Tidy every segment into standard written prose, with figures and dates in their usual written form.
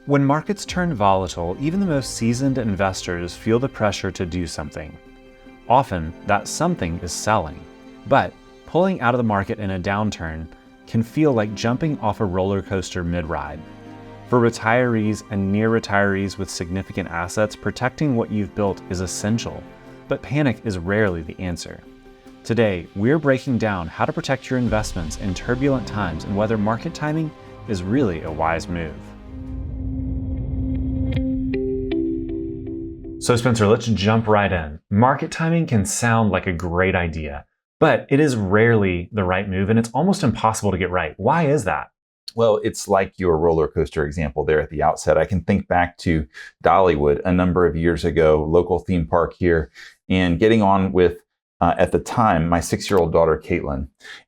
When markets turn volatile, even the most seasoned investors feel the pressure to do something. Often, that something is selling. But pulling out of the market in a downturn can feel like jumping off a roller coaster mid-ride. For retirees and near retirees with significant assets, protecting what you've built is essential, but panic is rarely the answer. Today, we're breaking down how to protect your investments in turbulent times and whether market timing is really a wise move. So Spencer, let's jump right in. Market timing can sound like a great idea, but it is rarely the right move and it's almost impossible to get right. Why is that? Well, it's like your roller coaster example there at the outset. I can think back to Dollywood a number of years ago, local theme park here, and getting on with, at the time, my 6-year-old daughter, Caitlin.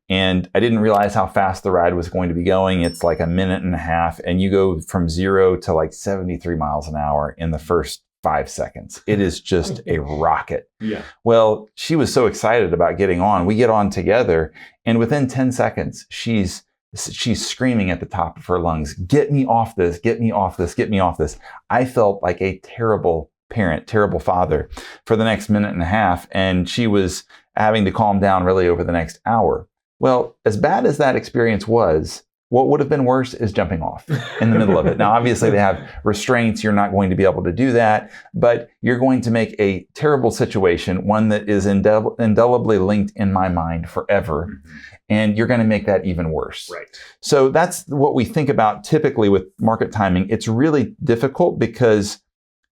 And I didn't realize how fast the ride was going to be going. It's like a minute and a half, and you go from 0 to like 73 miles an hour in the first 5 seconds. It is just a rocket. Yeah. Well, she was so excited about getting on. We get on together, and within 10 seconds, she's screaming at the top of her lungs, "Get me off this, get me off this, get me off this." I felt like a terrible parent, terrible father for the next minute and a half, and she was having to calm down really over the next hour. Well, as bad as that experience was, what would have been worse is jumping off in the middle of it. Now, obviously, they have restraints. You're not going to be able to do that, but you're going to make a terrible situation, one that is indelibly linked in my mind forever. Mm-hmm. And you're going to make that even worse. Right. So that's what we think about typically with market timing. It's really difficult because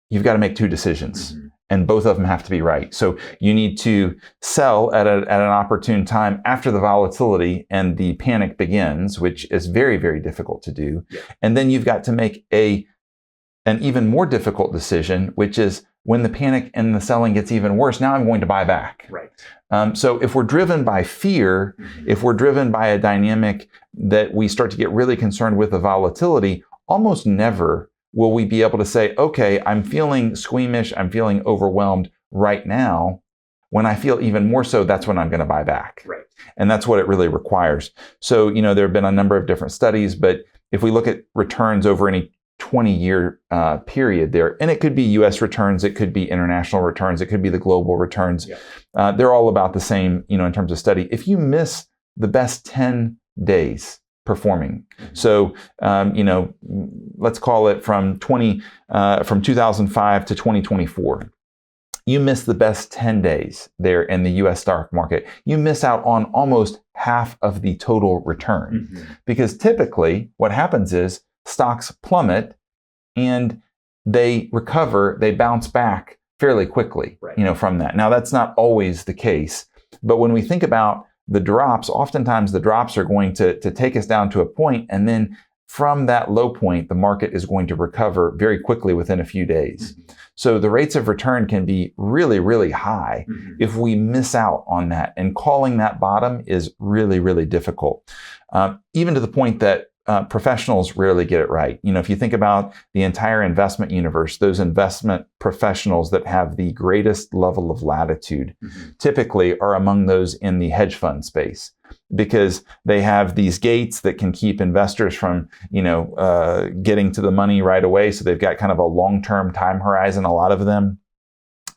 you've got to make two decisions. Mm-hmm. And both of them have to be right. So you need to sell at an opportune time after the volatility and the panic begins, which is very, very difficult to do. Yeah. And then you've got to make an even more difficult decision, which is when the panic and the selling gets even worse, now I'm going to buy back. Right. So if we're driven by fear, mm-hmm. if we're driven by a dynamic that we start to get really concerned with the volatility, almost never will we be able to say, okay, I'm feeling squeamish, I'm feeling overwhelmed right now. When I feel even more so, that's when I'm going to buy back. Right. And that's what it really requires. So, there have been a number of different studies, but if we look at returns over any 20-year period there, and it could be US returns, it could be international returns, it could be the global returns. Yeah. They're all about the same, in terms of study. If you miss the best 10 days performing, so, let's call it from 2005 to 2024, you miss the best 10 days there in the US stock market, you miss out on almost half of the total return. Mm-hmm. Because typically what happens is stocks plummet and they recover, they bounce back fairly quickly, right. From that. Now, that's not always the case, but when we think about the drops, oftentimes the drops are going to take us down to a point, and then from that low point, the market is going to recover very quickly within a few days. Mm-hmm. So the rates of return can be really, really high mm-hmm. if we miss out on that. And calling that bottom is really, really difficult, even to the point that professionals rarely get it right. If you think about the entire investment universe, those investment professionals that have the greatest level of latitude mm-hmm. typically are among those in the hedge fund space, because they have these gates that can keep investors from, getting to the money right away. So they've got kind of a long-term time horizon, a lot of them.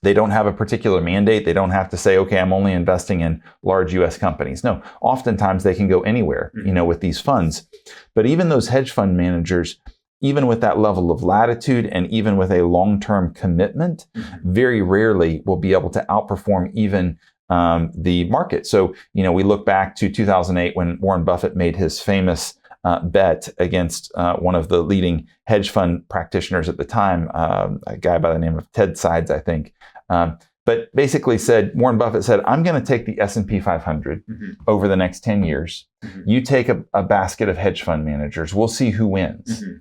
They don't have a particular mandate. They don't have to say, okay, I'm only investing in large US companies. No, oftentimes they can go anywhere, with these funds. But even those hedge fund managers, even with that level of latitude and even with a long-term commitment, mm-hmm. very rarely will be able to outperform even the market. So, we look back to 2008 when Warren Buffett made his famous bet against one of the leading hedge fund practitioners at the time, a guy by the name of Ted Sides, I think. But basically Warren Buffett said, I'm going to take the S&P 500 mm-hmm. over the next 10 years. Mm-hmm. You take a basket of hedge fund managers. We'll see who wins. Mm-hmm.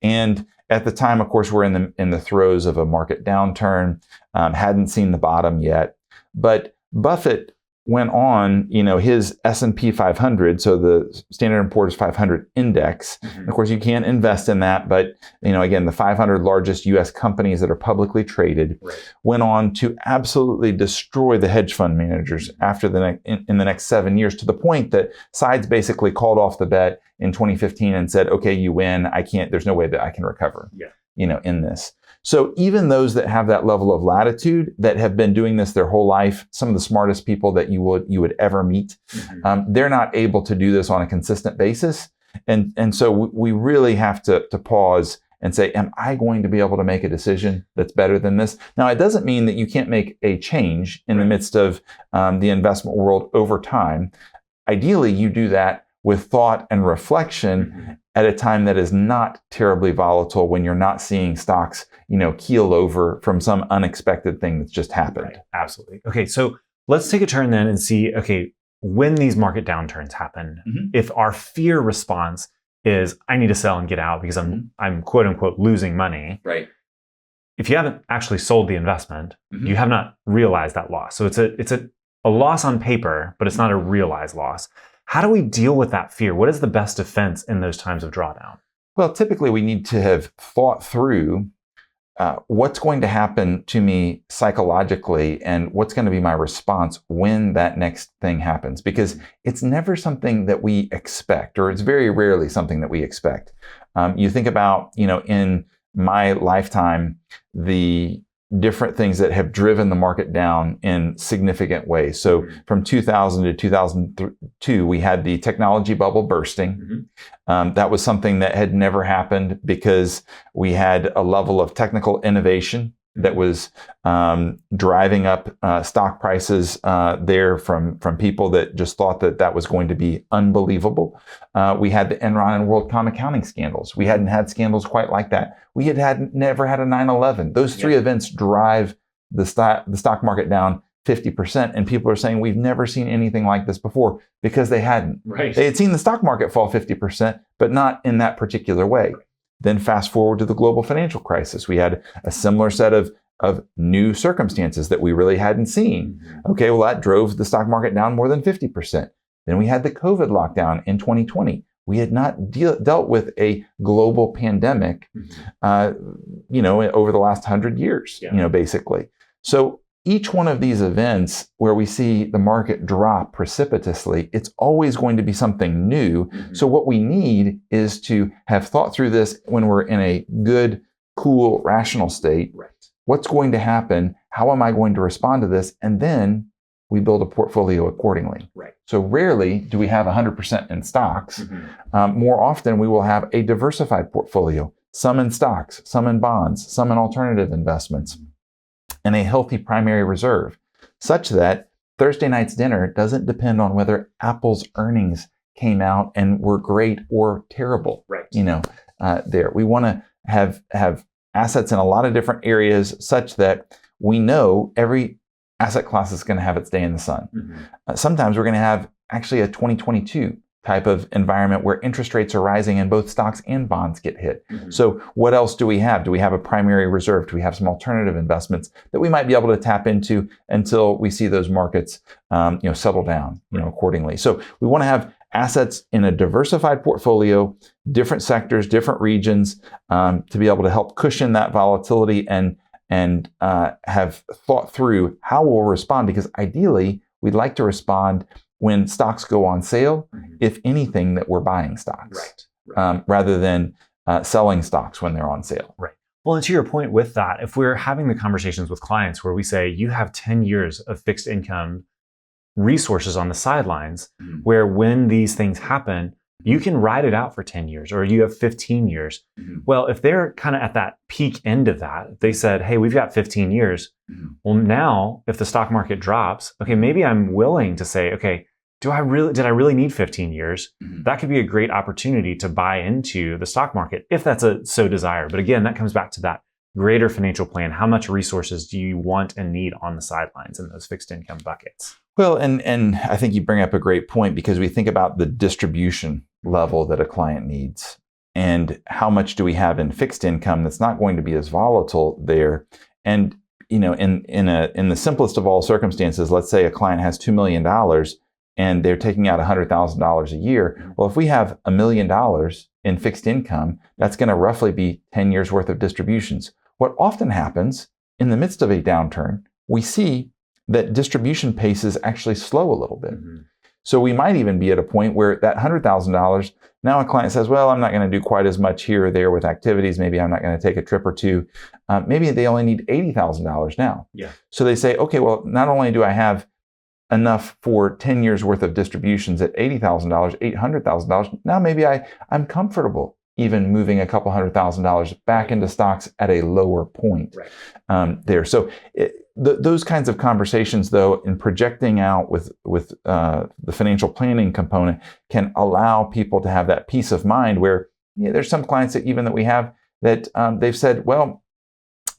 And at the time, of course, we're in the throes of a market downturn, hadn't seen the bottom yet. But Buffett went on, his S&P 500, so the Standard & Poor's 500 index. Mm-hmm. Of course, you can't invest in that, but, again, the 500 largest U.S. companies that are publicly traded went on to absolutely destroy the hedge fund managers after in the next 7 years, to the point that sides basically called off the bet in 2015 and said, okay, you win. There's no way that I can recover, in this. So even those that have that level of latitude, that have been doing this their whole life, some of the smartest people that you would ever meet, they're not able to do this on a consistent basis. And so we really have to pause and say, am I going to be able to make a decision that's better than this? Now, it doesn't mean that you can't make a change in the midst of the investment world over time. Ideally, you do that with thought and reflection at a time that is not terribly volatile, when you're not seeing stocks, keel over from some unexpected thing that's just happened. Right. Absolutely. Okay, so let's take a turn then and see, okay, when these market downturns happen, if our fear response is, I need to sell and get out because I'm quote unquote losing money. Right. If you haven't actually sold the investment, you have not realized that loss. So it's a loss on paper, but it's not a realized loss. How do we deal with that fear? What is the best defense in those times of drawdown? Well, typically we need to have thought through what's going to happen to me psychologically and what's going to be my response when that next thing happens, because it's never something that we expect, or it's very rarely something that we expect. You think about, in my lifetime, the different things that have driven the market down in significant ways. So from 2000 to 2002, we had the technology bubble bursting. That was something that had never happened because we had a level of technical innovation that was driving up stock prices there from people that just thought that was going to be unbelievable. We had the Enron and WorldCom accounting scandals. We hadn't had scandals quite like that. We had never had a 9/11. Those three events drive the stock market down 50%, and people are saying we've never seen anything like this before, because they hadn't. Right. They had seen the stock market fall 50%, but not in that particular way. Then fast forward to the global financial crisis. We had a similar set of new circumstances that we really hadn't seen. Okay, well, that drove the stock market down more than 50%. Then we had the COVID lockdown in 2020. We had not dealt with a global pandemic, over the last 100 years, basically. So each one of these events where we see the market drop precipitously, it's always going to be something new. So what we need is to have thought through this when we're in a good, cool, rational state. Right. What's going to happen? How am I going to respond to this? And then we build a portfolio accordingly. Right. So rarely do we have 100% in stocks. More often we will have a diversified portfolio, some in stocks, some in bonds, some in alternative investments, and a healthy primary reserve, such that Thursday night's dinner doesn't depend on whether Apple's earnings came out and were great or terrible. Right. There. We want to have assets in a lot of different areas, such that we know every asset class is going to have its day in the sun. Sometimes we're going to have actually a 2022 type of environment where interest rates are rising and both stocks and bonds get hit. So what else do we have? Do we have a primary reserve? Do we have some alternative investments that we might be able to tap into until we see those markets settle down accordingly? So we want to have assets in a diversified portfolio, different sectors, different regions, to be able to help cushion that volatility and have thought through how we'll respond, because ideally we'd like to respond when stocks go on sale, if anything, that we're buying stocks, rather than selling stocks when they're on sale. Right. Well, and to your point with that, if we're having the conversations with clients where we say you have 10 years of fixed income resources on the sidelines, where when these things happen, you can ride it out for 10 years, or you have 15 years. Well, if they're kind of at that peak end of that, they said, hey, we've got 15 years. Well, now if the stock market drops, okay, maybe I'm willing to say, okay, did I really need 15 years? That could be a great opportunity to buy into the stock market if that's so desired. But again, that comes back to that greater financial plan. How much resources do you want and need on the sidelines in those fixed income buckets? Well, and I think you bring up a great point, because we think about the distribution level that a client needs, and how much do we have in fixed income that's not going to be as volatile there. And in the simplest of all circumstances, let's say a client has $2 million and they're taking out $100,000 a year. Well, if we have $1 million in fixed income, that's going to roughly be 10 years worth of distributions. What often happens in the midst of a downturn, we see that distribution paces actually slow a little bit. So we might even be at a point where that $100,000, now a client says, well, I'm not going to do quite as much here or there with activities. Maybe I'm not going to take a trip or two. Maybe they only need $80,000 now. So they say, okay, well, not only do I have enough for 10 years worth of distributions at $80,000, $800,000, now maybe I'm comfortable even moving a couple $100,000 back into stocks at a lower point there. So those kinds of conversations, though, in projecting out with the financial planning component, can allow people to have that peace of mind where there's some clients that we have that they've said, well,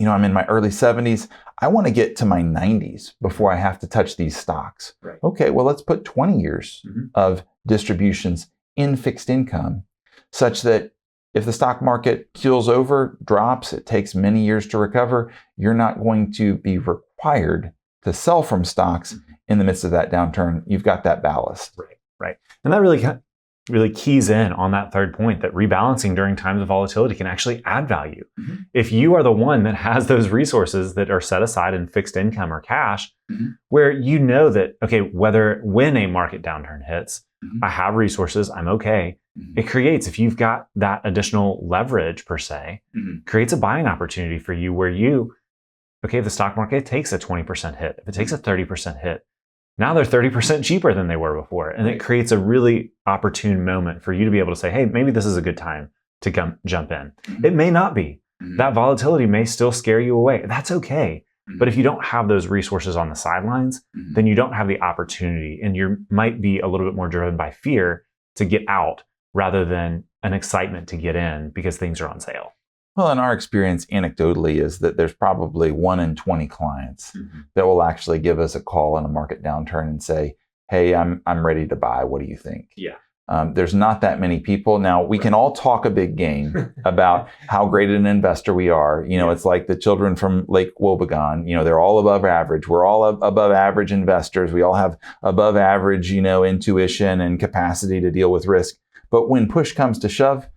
I'm in my early 70s. I want to get to my 90s before I have to touch these stocks. Okay, well, let's put 20 years of distributions in fixed income such that if the stock market keels over, drops, it takes many years to recover, you're not going to be required to sell from stocks in the midst of that downturn. You've got that ballast. Right. And that really keys in on that third point, that rebalancing during times of volatility can actually add value. If you are the one that has those resources that are set aside in fixed income or cash, where you know that, okay, when a market downturn hits, I have resources, I'm okay. It creates, if you've got that additional leverage per se, creates a buying opportunity for you where if the stock market takes a 20% hit, if it takes a 30% hit, now they're 30% cheaper than they were before. And it creates a really opportune moment for you to be able to say, hey, maybe this is a good time to jump in. It may not be. That volatility may still scare you away. That's okay. But if you don't have those resources on the sidelines, then you don't have the opportunity, and you might be a little bit more driven by fear to get out rather than an excitement to get in because things are on sale. Well, in our experience, anecdotally, is that there's probably 1 in 20 clients that will actually give us a call in a market downturn and say, hey, I'm ready to buy. What do you think? There's not that many people. Now, we can all talk a big game about how great an investor we are. It's like the children from Lake Wobegon. They're all above average. We're all above average investors. We all have above average, intuition and capacity to deal with risk. But when push comes to shove,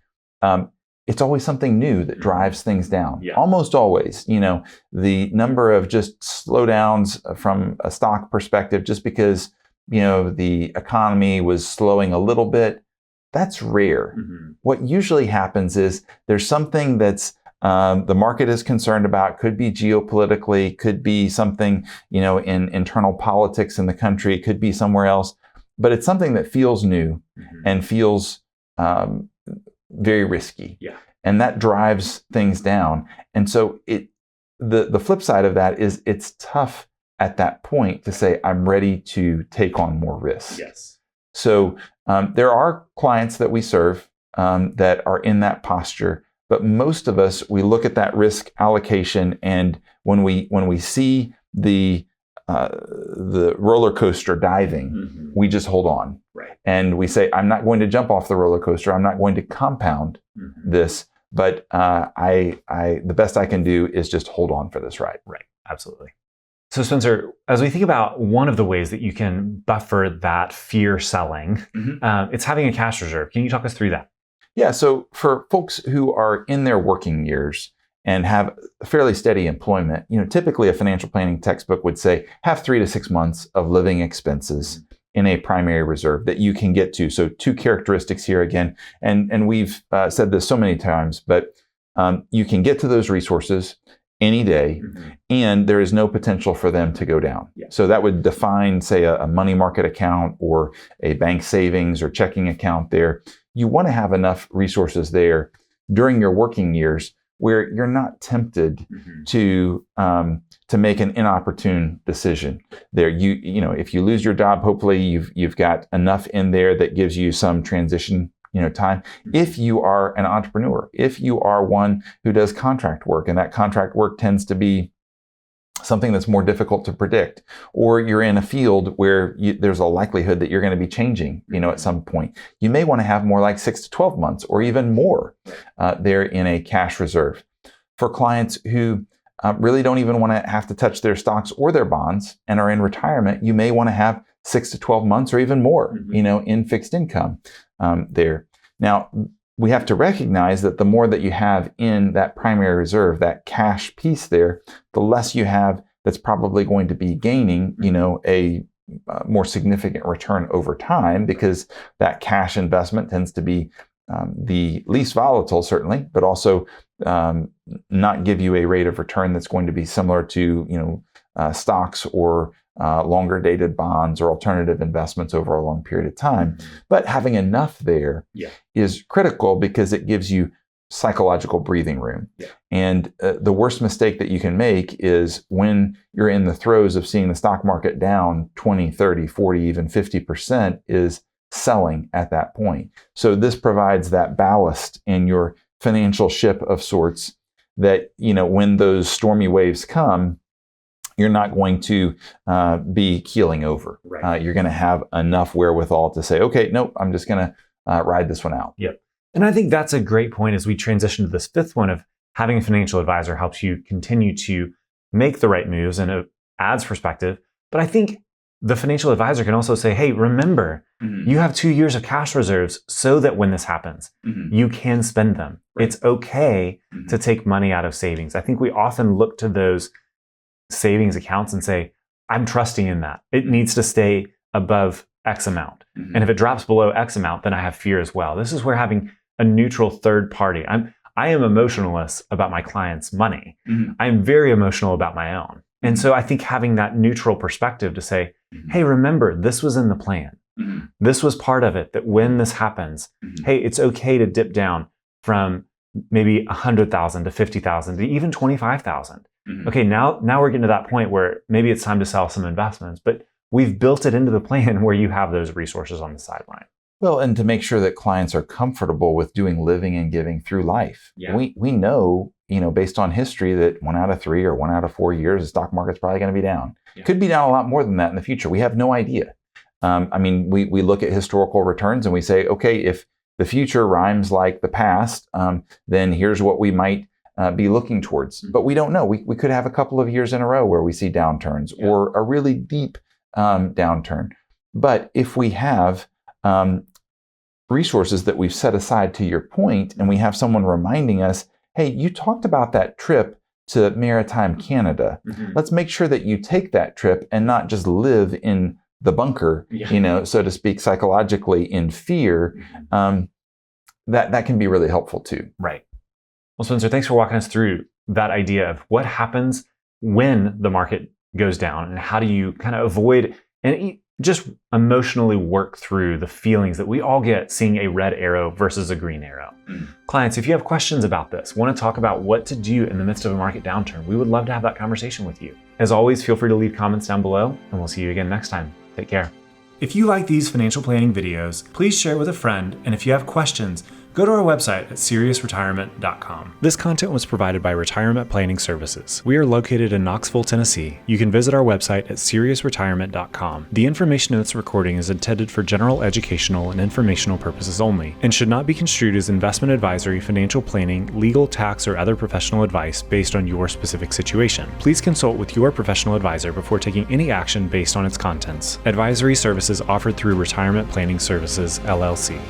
it's always something new that drives things down. Almost always, the number of just slowdowns from a stock perspective, just because, the economy was slowing a little bit, that's rare. What usually happens is there's something that's the market is concerned about, could be geopolitically, could be something, in internal politics in the country, could be somewhere else, but it's something that feels new and feels very risky. And that drives things down. And so the flip side of that is it's tough at that point to say, I'm ready to take on more risk. So there are clients that we serve that are in that posture, but most of us, we look at that risk allocation, and when we see the roller coaster diving, we just hold on. And we say, I'm not going to jump off the roller coaster. I'm not going to compound this, but the best I can do is just hold on for this ride. Absolutely. So Spencer, as we think about one of the ways that you can buffer that fear selling, it's having a cash reserve. Can you talk us through that? Yeah. So for folks who are in their working years and have fairly steady employment, typically a financial planning textbook would say have 3 to 6 months of living expenses in a primary reserve that you can get to. So 2 characteristics here again, and we've said this so many times, but you can get to those resources any day, and there is no potential for them to go down. So that would define, say, a money market account or a bank savings or checking account there. You want to have enough resources there during your working years where you're not tempted to make an inopportune decision. There, if you lose your job, hopefully you've got enough in there that gives you some transition time. If you are an entrepreneur, if you are one who does contract work, and that contract work tends to be something that's more difficult to predict, or you're in a field where there's a likelihood that you're going to be changing, at some point, you may want to have more like 6 to 12 months or even more there in a cash reserve. For clients who really don't even want to have to touch their stocks or their bonds and are in retirement, you may want to have 6 to 12 months or even more, in fixed income there. Now, we have to recognize that the more that you have in that primary reserve, that cash piece there, the less you have that's probably going to be gaining, a more significant return over time, because that cash investment tends to be the least volatile, certainly, but also not give you a rate of return that's going to be similar to, stocks or longer dated bonds or alternative investments over a long period of time. But having enough there is critical, because it gives you psychological breathing room. And the worst mistake that you can make is when you're in the throes of seeing the stock market down 20, 30, 40, even 50%, is selling at that point. So this provides that ballast in your financial ship of sorts that, when those stormy waves come, you're not going to be keeling over. You're going to have enough wherewithal to say, okay, nope, I'm just going to ride this one out. Yep. And I think that's a great point as we transition to this fifth one of having a financial advisor helps you continue to make the right moves and it adds perspective. But I think the financial advisor can also say, hey, remember, you have 2 years of cash reserves so that when this happens, you can spend them. It's okay to take money out of savings. I think we often look to those savings accounts and say, I'm trusting in that. It needs to stay above X amount. And if it drops below X amount, then I have fear as well. This is where having a neutral third party. I am emotionless about my clients' money. I'm very emotional about my own. And so I think having that neutral perspective to say, hey, remember, this was in the plan. This was part of it, that when this happens, hey, it's okay to dip down from maybe 100,000 to 50,000 to even 25,000. Okay, now we're getting to that point where maybe it's time to sell some investments, but we've built it into the plan where you have those resources on the sideline. Well, and to make sure that clients are comfortable with doing living and giving through life. We know, based on history, that 1 out of 3 or 1 out of 4 years, the stock market's probably going to be down. Could be down a lot more than that in the future. We have no idea. We look at historical returns and we say, okay, if the future rhymes like the past, then here's what we might be looking towards. But we don't know. We could have a couple of years in a row where we see downturns or a really deep downturn. But if we have resources that we've set aside, to your point, and we have someone reminding us, hey, you talked about that trip to maritime Canada. Let's make sure that you take that trip and not just live in the bunker, so to speak, psychologically in fear. That can be really helpful too. Right. Well, Spencer, thanks for walking us through that idea of what happens when the market goes down and how do you kind of avoid and just emotionally work through the feelings that we all get seeing a red arrow versus a green arrow. Clients, if you have questions about this, want to talk about what to do in the midst of a market downturn, we would love to have that conversation with you. As always, feel free to leave comments down below, and we'll see you again next time. Take care. If you like these financial planning videos, please share with a friend, and if you have questions, go to our website at SiriusRetirement.com. This content was provided by Retirement Planning Services. We are located in Knoxville, Tennessee. You can visit our website at SiriusRetirement.com. The information in this recording is intended for general educational and informational purposes only, and should not be construed as investment advisory, financial planning, legal, tax, or other professional advice based on your specific situation. Please consult with your professional advisor before taking any action based on its contents. Advisory services offered through Retirement Planning Services, LLC.